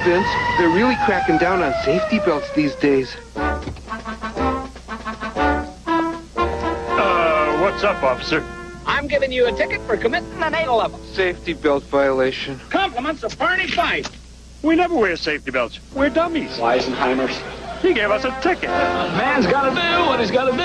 Vince. They're really cracking down on safety belts these days. What's up, officer? I'm giving you a ticket for committing an A-level. Safety belt violation. Compliments of Barney Fife. We never wear safety belts. We're dummies. Weisenheimers. He gave us a ticket. Man's got to do what he's got to do.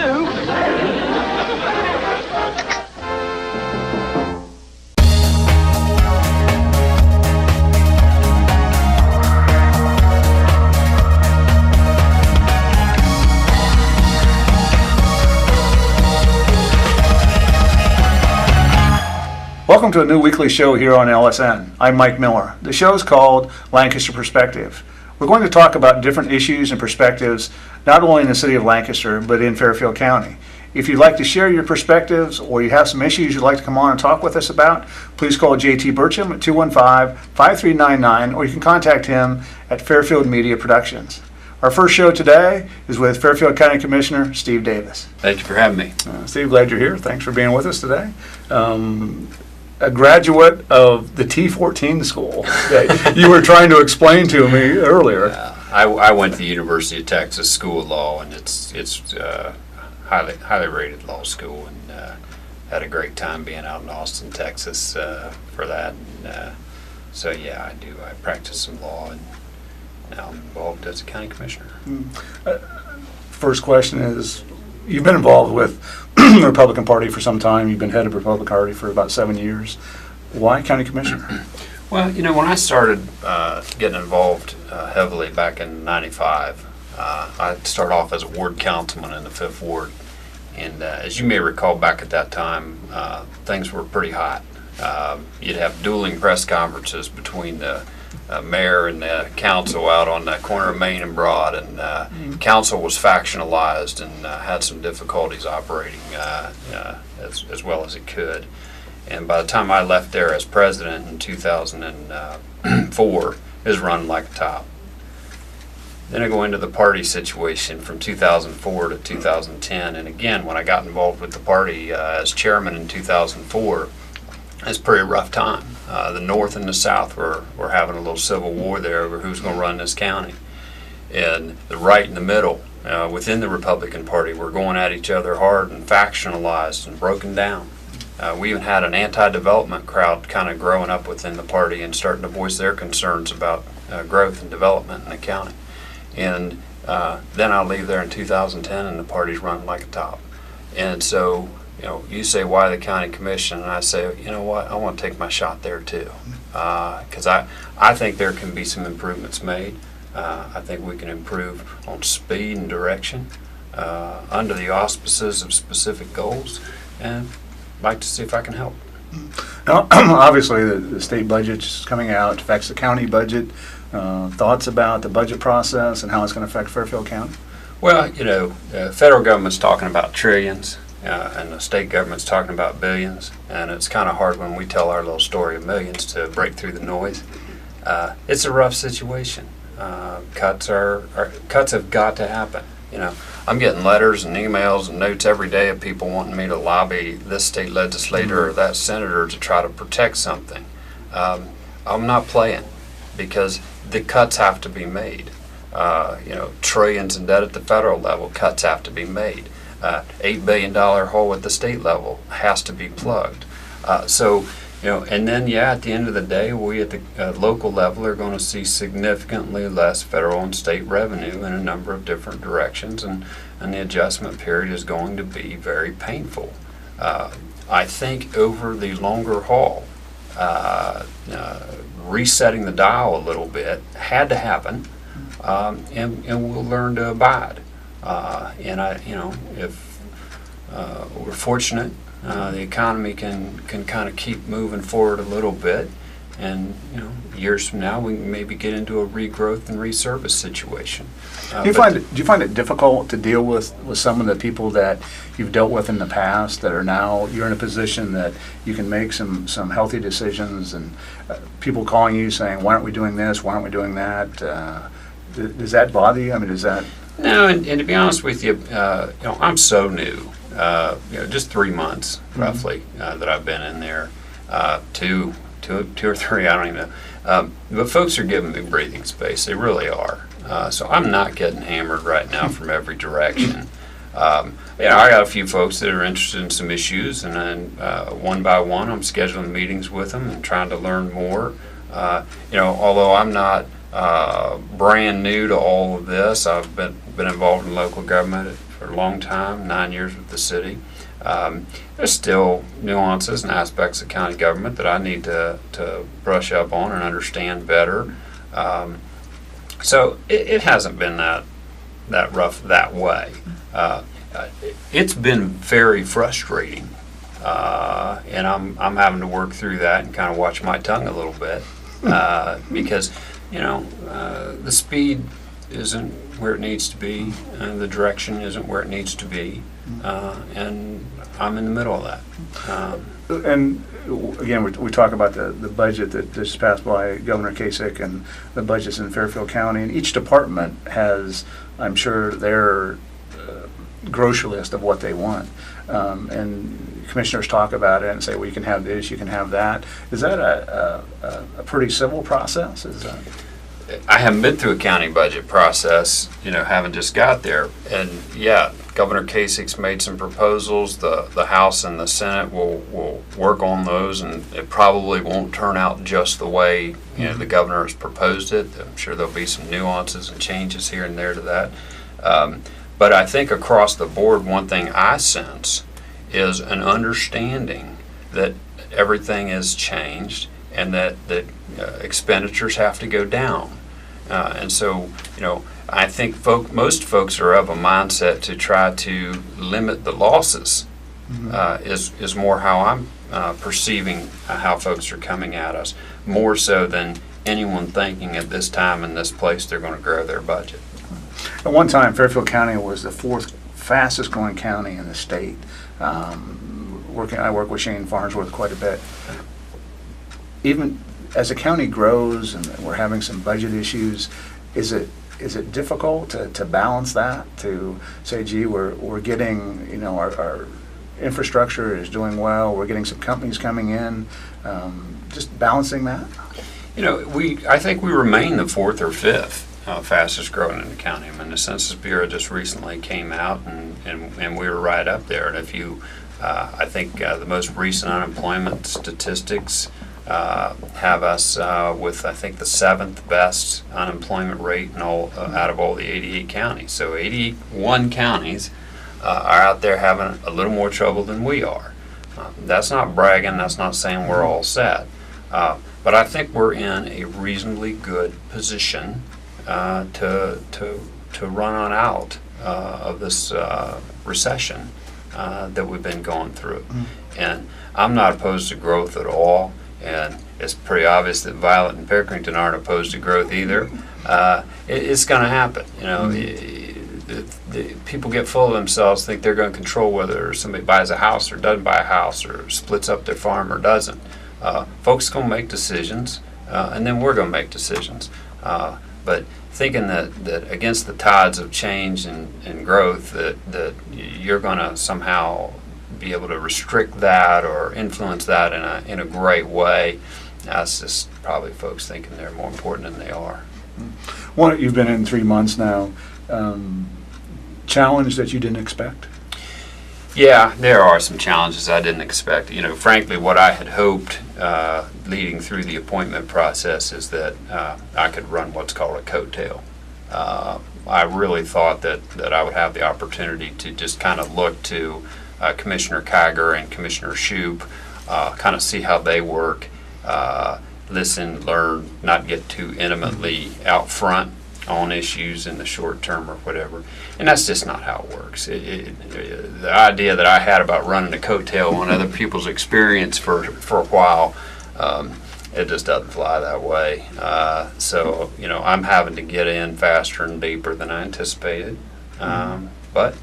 Welcome to a new weekly show here on LSN. I'm Mike Miller. The show is called Lancaster Perspective. We're going to talk about different issues and perspectives, not only in the city of Lancaster, but in Fairfield County. If you'd like to share your perspectives or you have some issues you'd like to come on and talk with us about, please call JT Burcham at 215-5399, or you can contact him at Fairfield Media Productions. Our first show today is with Fairfield County Commissioner Steve Davis. Thank you for having me. Steve, glad you're here. Thanks for being with us today. A graduate of the T14 school that you were trying to explain to me earlier. I went to the University of Texas School of Law, and it's highly rated law school, and had a great time being out in Austin, Texas for that. And, so yeah, I do. I practice some law, and now I'm involved as a county commissioner. First question is, you've been involved with the Republican Party for some time. You've been head of the Republican Party for about 7 years. Why county commissioner? Well, you know, when I started getting involved heavily back in '95, I started off as a ward councilman in the 5th Ward. And as you may recall, back at that time, things were pretty hot. You'd have dueling press conferences between the mayor and the council out on the corner of Main and Broad, and council was factionalized and had some difficulties operating as well as it could. And by the time I left there as president in 2004, it was running like a top. Then I go into the party situation from 2004 to 2010, and again, when I got involved with the party as chairman in 2004, it's a pretty rough time. The North and the South were having a little civil war there over who's going to run this county. And the right and the middle within the Republican Party were going at each other hard and factionalized and broken down. We even had an anti-development crowd kind of growing up within the party and starting to voice their concerns about growth and development in the county. And then I leave there in 2010 and the party's running like a top. And so, you know, you say, why the county commission? And I say, you know what, I want to take my shot there too. Because I think there can be some improvements made. I think we can improve on speed and direction under the auspices of specific goals. And I'd like to see if I can help. Now, obviously, the state budget is coming out. It affects the county budget. Thoughts about the budget process and how it's going to affect Fairfield County? Well, you know, the federal government's talking about trillions. And the state government's talking about billions, and it's kind of hard when we tell our little story of millions to break through the noise. It's a rough situation. Cuts have got to happen. You know, I'm getting letters and emails and notes every day of people wanting me to lobby this state legislator or that senator to try to protect something. I'm not playing, because the cuts have to be made. You know, trillions in debt at the federal level, cuts have to be made. $8 billion hole at the state level has to be plugged. So, you know, and then, yeah, at the end of the day, we at the local level are going to see significantly less federal and state revenue in a number of different directions, and the adjustment period is going to be very painful. I think over the longer haul, resetting the dial a little bit had to happen, and we'll learn to abide. And you know, if we're fortunate, the economy can kind of keep moving forward a little bit, and you know, years from now we can maybe get into a regrowth and resurface situation. Do you find it difficult to deal with some of the people that you've dealt with in the past that are now you're in a position that you can make some healthy decisions, and people calling you saying, why aren't we doing this, why aren't we doing that? Does that bother you? I mean, does that? No, and to be honest with you, you know, I'm so new. You know, just 3 months roughly that I've been in there. Two two or three, I don't even know. But folks are giving me breathing space. They really are. So I'm not getting hammered right now from every direction. I got a few folks that are interested in some issues, and then one by one, I'm scheduling meetings with them and trying to learn more. Although I'm not brand new to all of this, I've been involved in local government for a long time, 9 years with the city. There's still nuances and aspects of county government that I need to brush up on and understand better. So it hasn't been that rough that way. It's been very frustrating, and I'm having to work through that and kind of watch my tongue a little bit because the speed isn't where it needs to be, and the direction isn't where it needs to be, and I'm in the middle of that. And again, we talk about the budget that just passed by Governor Kasich and the budgets in Fairfield County, and each department has, I'm sure, their grocery list of what they want. And commissioners talk about it and say, well, you can have this, you can have that. Is that a pretty civil process? I haven't been through a county budget process, haven't just got there. And yeah, Governor Kasich's made some proposals. The House and the Senate will work on those, and it probably won't turn out just the way the governor has proposed it. I'm sure there'll be some nuances and changes here and there to that. But I think across the board, one thing I sense is an understanding that everything has changed and that expenditures have to go down. And so, I think most folks are of a mindset to try to limit the losses. Is more how I'm perceiving how folks are coming at us, more so than anyone thinking at this time in this place they're going to grow their budget. At one time, Fairfield County was the fourth fastest growing county in the state. I work with Shane Farnsworth quite a bit. Even as the county grows and we're having some budget issues, is it difficult to balance that, to say, gee, we're getting, our infrastructure is doing well, we're getting some companies coming in, just balancing that? I think we remain the fourth or fifth fastest growing in the county. I mean, the Census Bureau just recently came out, and we were right up there. And if you, I think the most recent unemployment statistics have us with, I think, the seventh best unemployment rate in all out of all the 88 counties. So 81 counties are out there having a little more trouble than we are. That's not bragging. That's not saying we're all set. But I think we're in a reasonably good position to run on out of this recession that we've been going through. And I'm not opposed to growth at all. And it's pretty obvious that Violet and Pickerington aren't opposed to growth either. It's going to happen. People get full of themselves, think they're going to control whether somebody buys a house or doesn't buy a house or splits up their farm or doesn't. Folks are going to make decisions, and then we're going to make decisions. But thinking that against the tides of change and growth, that you're going to somehow be able to restrict that or influence that in a great way, that's just probably folks thinking they're more important than they are. You've been in 3 months now. Challenge that you didn't expect? Yeah, there are some challenges I didn't expect. Frankly, what I had hoped leading through the appointment process is that I could run what's called a coattail. I really thought that I would have the opportunity to just kind of look to Commissioner Kiger and Commissioner Shoup, kind of see how they work, listen, learn, not get too intimately out front on issues in the short term or whatever. And that's just not how it works. The idea that I had about running a coattail on other people's experience for a while, it just doesn't fly that way. So, I'm having to get in faster and deeper than I anticipated. But,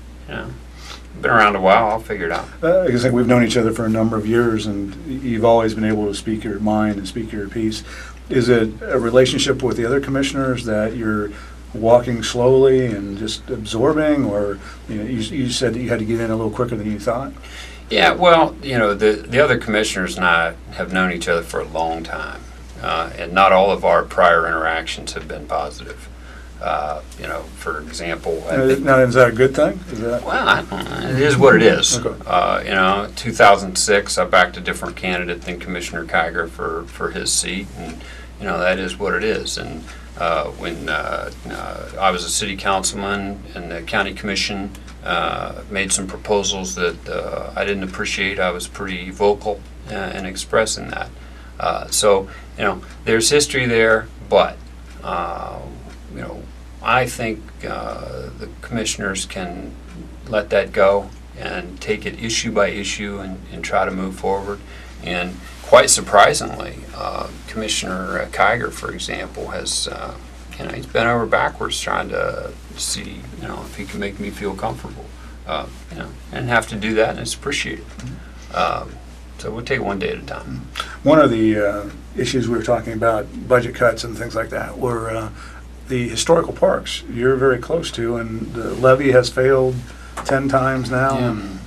been around a while, I'll figure it out. I guess we've known each other for a number of years, and you've always been able to speak your mind and speak your piece. Is it a relationship with the other commissioners that you're walking slowly and just absorbing, or you said that you had to get in a little quicker than you thought? Yeah, well, the other commissioners and I have known each other for a long time, and not all of our prior interactions have been positive. For example, I think, Now, is that a good thing? Is that? well, it is what it is. Okay. 2006, I backed a different candidate than Commissioner Kiger for his seat, and that is what it is. And when I was a city councilman and the county commission made some proposals that I didn't appreciate, I was pretty vocal in expressing that. So there's history there, but I think the commissioners can let that go and take it issue by issue and try to move forward. And quite surprisingly, Commissioner Kiger, for example, has he's bent over backwards trying to see if he can make me feel comfortable. And have to do that, and it's appreciated. So we'll take it one day at a time. One of the issues we were talking about, budget cuts and things like that, were the historical parks you're very close to, and the levy has failed 10 times now. Yeah.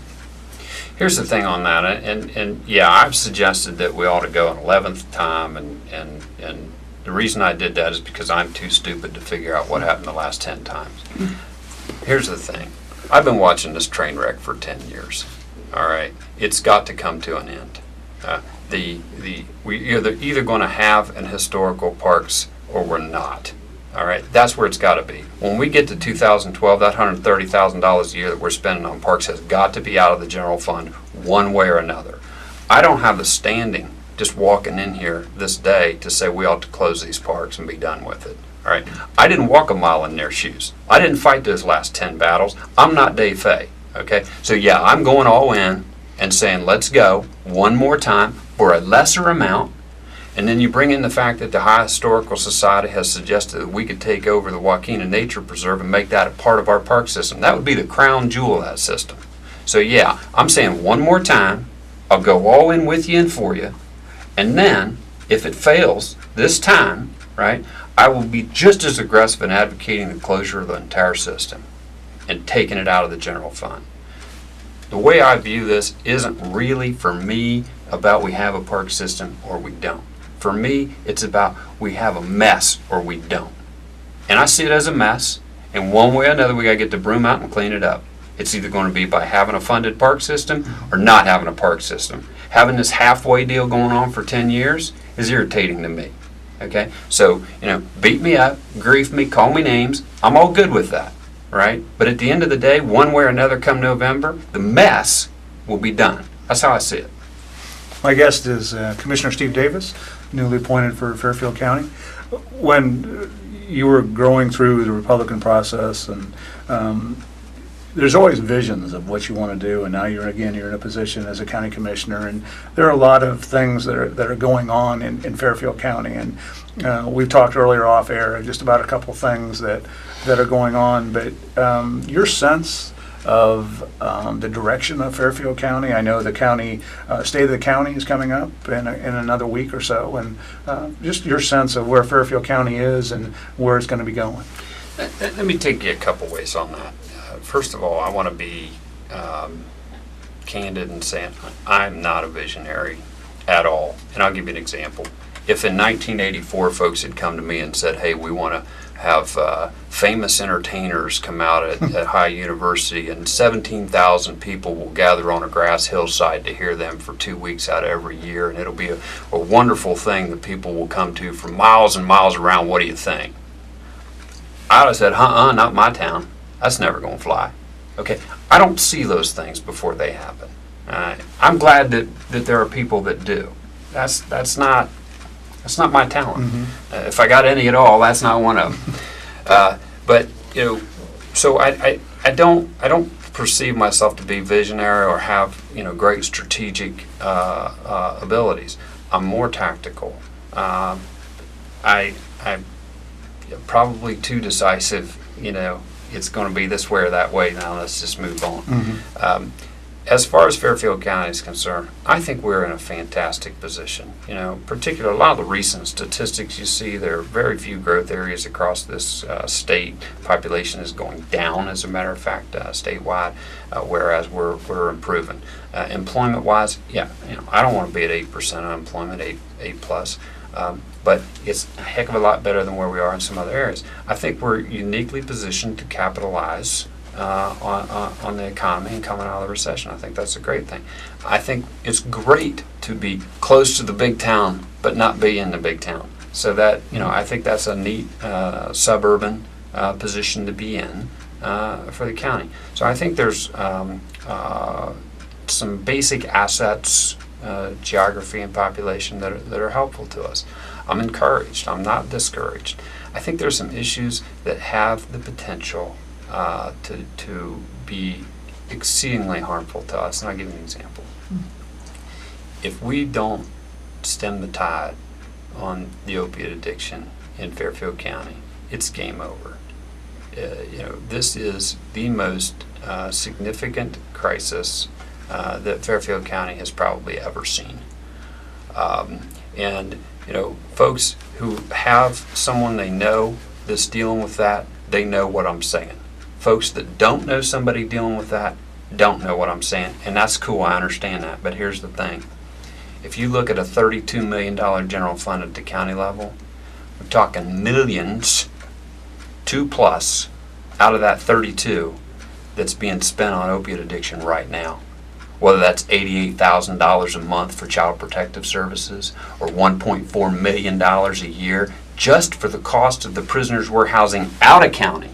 Here's the thing on that, and yeah, I've suggested that we ought to go an 11th time, and the reason I did that is because I'm too stupid to figure out what happened the last 10 times. Here's the thing. I've been watching this train wreck for 10 years. All right, it's got to come to an end. We're either going to have an historical parks or we're not. All right, that's where it's got to be. When we get to 2012, that $130,000 a year that we're spending on parks has got to be out of the general fund one way or another. I don't have the standing just walking in here this day to say we ought to close these parks and be done with it. All right, I didn't walk a mile in their shoes. I didn't fight those last 10 battles. I'm not Dave Fay. Okay, so yeah, I'm going all in and saying let's go one more time for a lesser amount. And then you bring in the fact that the High Historical Society has suggested that we could take over the Joaquina Nature Preserve and make that a part of our park system. That would be the crown jewel of that system. So yeah, I'm saying one more time, I'll go all in with you and for you. And then, if it fails this time, right, I will be just as aggressive in advocating the closure of the entire system and taking it out of the general fund. The way I view this isn't really, for me, about we have a park system or we don't. For me, it's about we have a mess or we don't. And I see it as a mess, and one way or another we got to get the broom out and clean it up. It's either going to be by having a funded park system or not having a park system. Having this halfway deal going on for 10 years is irritating to me. Okay? So, beat me up, grief me, call me names. I'm all good with that, right? But at the end of the day, one way or another come November, the mess will be done. That's how I see it. My guest is Commissioner Steve Davis, newly appointed for Fairfield County. When you were growing through the Republican process, and there's always visions of what you want to do, and now you're in a position as a county commissioner, and there are a lot of things that are going on in Fairfield County, and we've talked earlier off air just about a couple things that are going on, but your sense of the direction of Fairfield County. I know the county, State of the County is coming up in another week or so, and just your sense of where Fairfield County is and where it's going to be going. Let me take you a couple ways on that. First of all, I want to be candid and say I'm not a visionary at all, and I'll give you an example. If in 1984 folks had come to me and said, hey, we want to have famous entertainers come out at High University, and 17,000 people will gather on a grass hillside to hear them for 2 weeks out of every year, and it'll be a wonderful thing that people will come to from miles and miles around. What do you think? I would have said, not my town. That's never going to fly. Okay, I don't see those things before they happen. I'm glad that there are people that do. That's not my talent. Mm-hmm. If I got any at all, that's not one of them. But so I don't perceive myself to be visionary or have great strategic abilities. I'm more tactical. I'm probably too decisive. It's going to be this way or that way. Now let's just move on. Mm-hmm. as far as Fairfield County is concerned, I think we're in a fantastic position. You know, particularly a lot of the recent statistics you see, there are very few growth areas across this state. Population is going down, as a matter of fact, statewide, whereas we're improving. Employment-wise, yeah, you know, I don't want to be at 8% unemployment, 8 plus. But it's a heck of a lot better than where we are in some other areas. I think we're uniquely positioned to capitalize on the economy and coming out of the recession. I think that's a great thing. I think it's great to be close to the big town, but not be in the big town. So that, you know, I think that's a neat suburban position to be in for the county. So I think there's some basic assets, geography and population that are helpful to us. I'm encouraged. I'm not discouraged. I think there's some issues that have the potential to be exceedingly harmful to us. And I'll give you an example. If we don't stem the tide on the opiate addiction in Fairfield County, it's game over. You know, this is the most significant crisis that Fairfield County has probably ever seen. And, you know, folks who have someone they know that's dealing with that, they know what I'm saying. Folks that don't know somebody dealing with that don't know what I'm saying, and that's cool, I understand that, but here's the thing. If you look at a $32 million general fund at the county level, we're talking millions, 2+ out of that 32 that's being spent on opiate addiction right now. Whether that's $88,000 a month for Child Protective Services or $1.4 million a year just for the cost of the prisoners we're housing out of county.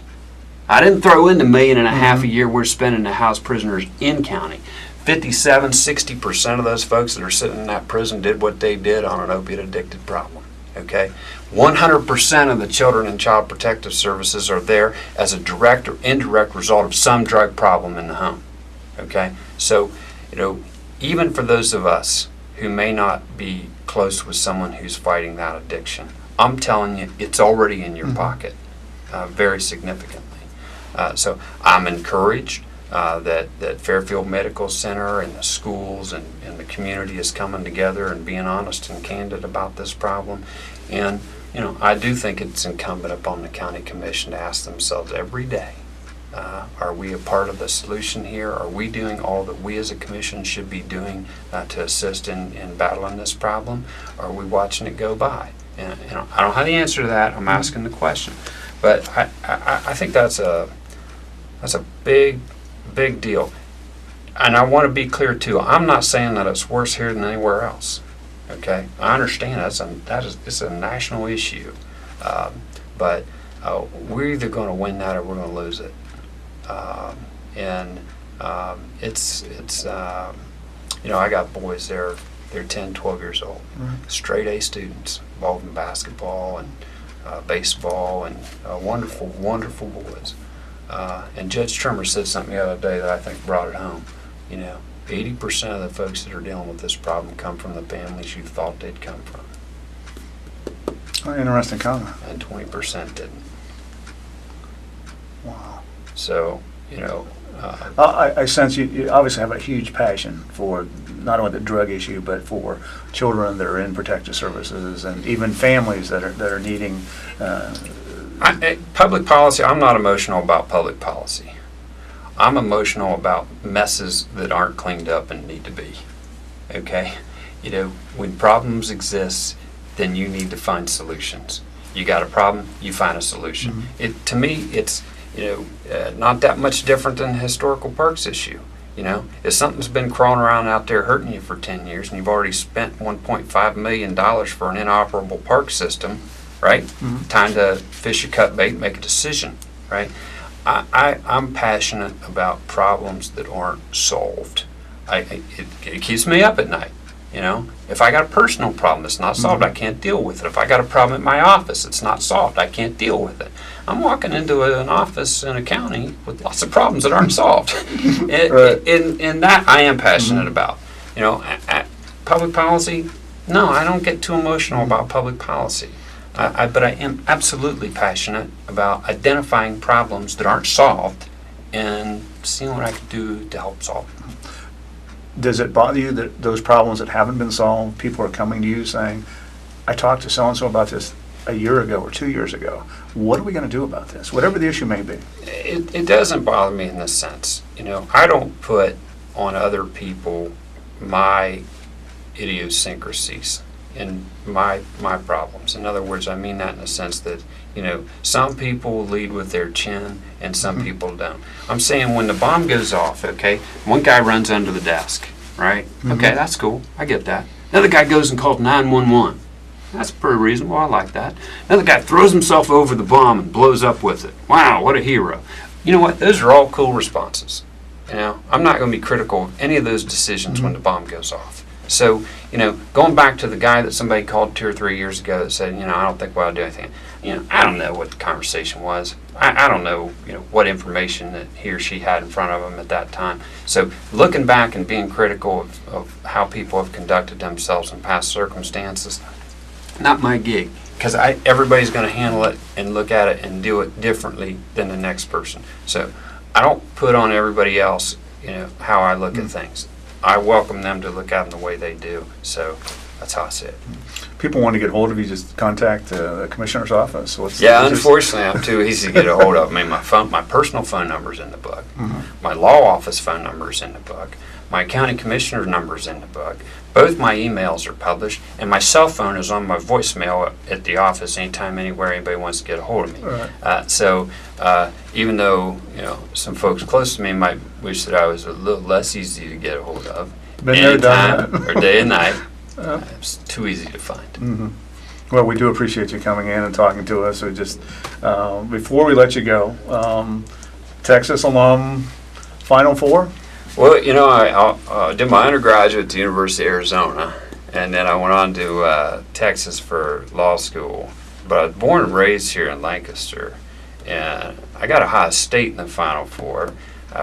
I didn't throw in the $1.5 million a year we're spending to house prisoners in county. 60% of those folks that are sitting in that prison did what they did on an opiate addicted problem. Okay? 100% of the children in Child Protective Services are there as a direct or indirect result of some drug problem in the home. Okay? So, you know, even for those of us who may not be close with someone who's fighting that addiction, I'm telling you, it's already in your pocket, very significantly. So I'm encouraged that Fairfield Medical Center and the schools and the community is coming together and being honest and candid about this problem. And, you know, I do think it's incumbent upon the county commission to ask themselves every day, are we a part of the solution here? Are we doing all that we as a commission should be doing to assist in battling this problem? Or are we watching it go by? And, you know, I don't have the answer to that. I'm asking the question. But I think that's a big deal. And I want to be clear too. I'm not saying that it's worse here than anywhere else. Okay, I understand it's a national issue, but we're either going to win that or we're going to lose it. It's you know, I got boys they're 10, 12 years old, straight A students involved in basketball and baseball and wonderful boys. And Judge Trimmer said something the other day that I think brought it home. You know, 80% of the folks that are dealing with this problem come from the families you thought they'd come from. Interesting comment. And 20% didn't. Wow. So, you know. I sense you obviously have a huge passion for not only the drug issue, but for children that are in protective services and even families that are needing. Public policy, I'm not emotional about public policy. I'm emotional about messes that aren't cleaned up and need to be. Okay? You know, when problems exist, then you need to find solutions. You got a problem, you find a solution. To me, it's, you know, not that much different than the historical parks issue. You know, if something's been crawling around out there hurting you for 10 years and you've already spent $1.5 million for an inoperable park system, right? Time to fish a cut bait, make a decision, right? I'm passionate about problems that aren't solved. It keeps me up at night, you know? If I got a personal problem that's not solved, I can't deal with it. If I got a problem at my office that's not solved, I can't deal with it. I'm walking into an office in a county with lots of problems that aren't solved. In that, I am passionate about. You know, public policy, no, I don't get too emotional about public policy. But I am absolutely passionate about identifying problems that aren't solved and seeing what I can do to help solve them. Does it bother you that those problems that haven't been solved, people are coming to you saying, I talked to so-and-so about this a year ago or 2 years ago. What are we going to do about this? Whatever the issue may be. It doesn't bother me in this sense. I don't put on other people my idiosyncrasies and my problems. In other words, I mean that in the sense that, some people lead with their chin and some people don't. I'm saying when the bomb goes off, okay, one guy runs under the desk, right? Okay, that's cool. I get that. Another guy goes and calls 911. That's pretty reasonable. I like that. Another guy throws himself over the bomb and blows up with it. Wow, what a hero. You know what? Those are all cool responses. I'm not going to be critical of any of those decisions when the bomb goes off. So, going back to the guy that somebody called 2 or 3 years ago that said, I don't think we'll do anything. I don't know what the conversation was. I don't know, what information that he or she had in front of him at that time. So, looking back and being critical of how people have conducted themselves in past circumstances, not my gig, because everybody's going to handle it and look at it and do it differently than the next person. So I don't put on everybody else, how I look at things. I welcome them to look at them the way they do. So that's how I see it. People want to get hold of you, just contact the commissioner's office. Unfortunately, I'm too easy to get a hold of. I mean, my personal phone number's in the book. My law office phone number's in the book. My county commissioner's number's in the book. Both my emails are published, and my cell phone is on my voicemail at the office anytime, anywhere anybody wants to get a hold of me. Right. So even though some folks close to me might wish that I was a little less easy to get a hold of, anytime or day and night, it's too easy to find. Well, we do appreciate you coming in and talking to us. So just before we let you go, Texas alum, Final Four. Well, I did my undergraduate at the University of Arizona, and then I went on to Texas for law school. But I was born and raised here in Lancaster, and I got Ohio State in the Final Four,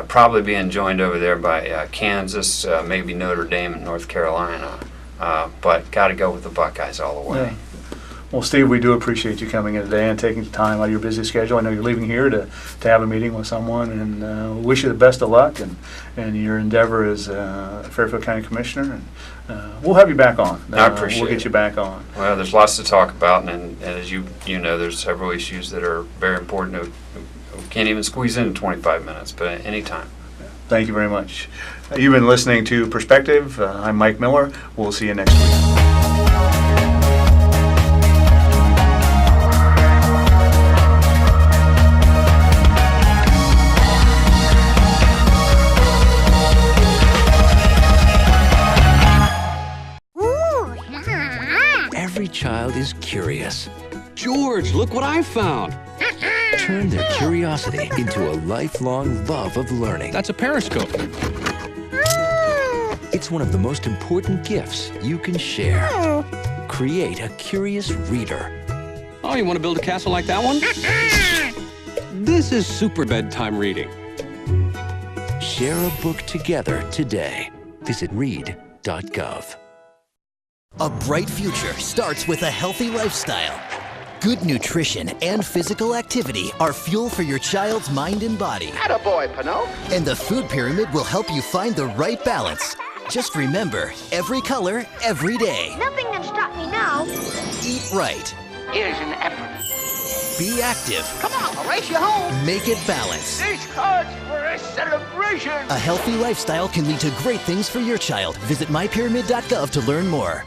probably being joined over there by Kansas, maybe Notre Dame and North Carolina. But got to go with the Buckeyes all the way. Yeah. Well, Steve, we do appreciate you coming in today and taking the time out of your busy schedule. I know you're leaving here to have a meeting with someone, and wish you the best of luck and your endeavor as Fairfield County Commissioner. And we'll have you back on. I appreciate it. We'll get you back on. Well, there's lots to talk about, and as you know, there's several issues that are very important. We can't even squeeze in 25 minutes, but anytime. Thank you very much. You've been listening to Perspective. I'm Mike Miller. We'll see you next week. Every child is curious. George, look what I found. Turn their curiosity into a lifelong love of learning. That's a periscope. It's one of the most important gifts you can share. Create a curious reader. Oh, you want to build a castle like that one? This is super bedtime reading. Share a book together today. Visit read.gov. A bright future starts with a healthy lifestyle. Good nutrition and physical activity are fuel for your child's mind and body. Attaboy, Pinot. And the Food Pyramid will help you find the right balance. Just remember, every color, every day. Nothing can stop me now. Eat right. Here's an apple. Be active. Come on, I'll race you home. Make it balance. This calls for a celebration. A healthy lifestyle can lead to great things for your child. Visit mypyramid.gov to learn more.